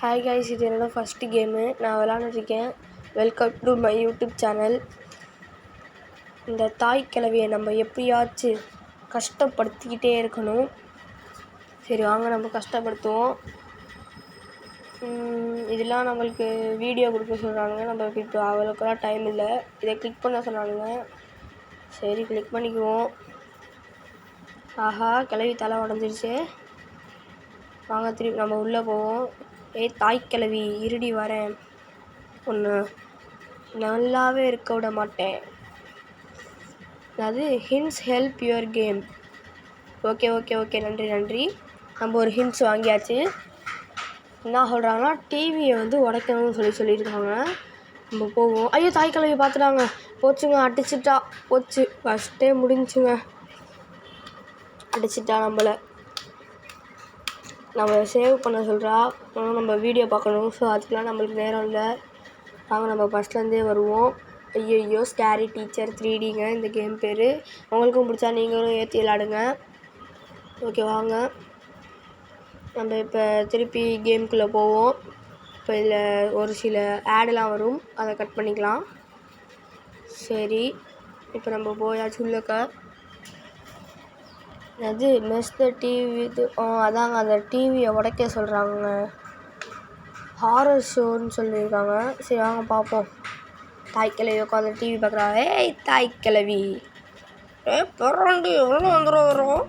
Hi guys, இது என்னோட first game. நான் விளாண்டுருக்கேன். Welcome to my YouTube channel. இந்த தாய் கிழவியை நம்ம எப்படியாச்சும் கஷ்டப்படுத்திக்கிட்டே இருக்கணும். சரி வாங்க நம்ம கஷ்டப்படுத்துவோம். இதெல்லாம் நம்மளுக்கு வீடியோ கொடுக்க சொல்கிறாங்க. நம்மளுக்கு இப்போ அவ்வளோக்கெல்லாம் டைம் இல்லை. இதை கிளிக் பண்ண சொன்னாங்க. சரி கிளிக் பண்ணிக்குவோம். ஆஹா, கிழவி தலை உடஞ்சிருச்சு. வாங்க திருப்பி நம்ம உள்ளே போவோம். தாய் கிழவி இருடி வரேன், ஒன்று நல்லாவே இருக்க விட மாட்டேன். அது hints help your game. Okay நன்றி. நம்ம ஒரு ஹிண்ட்ஸ் வாங்கியாச்சு. என்ன சொல்கிறாங்கன்னா டிவியை உடைக்கணும்னு சொல்லியிருக்காங்க. நம்ம போவோம். ஐயோ, தாய் கிழவி பார்த்துட்டாங்க. போச்சுங்க, அடிச்சிட்டா. போச்சு, ஃபஸ்ட்டே முடிஞ்சுங்க. அடிச்சிட்டா நம்மளை சேவ் பண்ண சொல்கிறா. நம்ம வீடியோ பார்க்கணும். ஸோ அதுக்கெலாம் நம்மளுக்கு நேரம் இல்லை. வாங்க நம்ம ஃபஸ்ட்லேருந்தே வருவோம். ஐயோ, ஸ்கேரி டீச்சர் 3Dங்க இந்த கேம் பேர். உங்களுக்கும் பிடிச்சா நீங்களும் ஏற்றி விளாடுங்க. ஓகே வாங்க நம்ம இப்போ திருப்பி கேமுக்குள்ளே போவோம். இப்போ இதில் ஒரு சில ஆடெலாம் வரும், அதை கட் பண்ணிக்கலாம். சரி, இப்போ நம்ம போயாச்சு உள்ளக்க. அது மெஸ் த டிவி. அதாங்க அந்த டிவியை உடைக்க சொல்கிறாங்க. ஹாரர் ஷோன்னு சொல்லியிருக்காங்க. சரி வாங்க பார்ப்போம். தாய் கிழவி உட்காந்து டிவி பார்க்குறா. ஏய் தாய் கிழவி, பிறண்டு எவ்வளோ வரும்.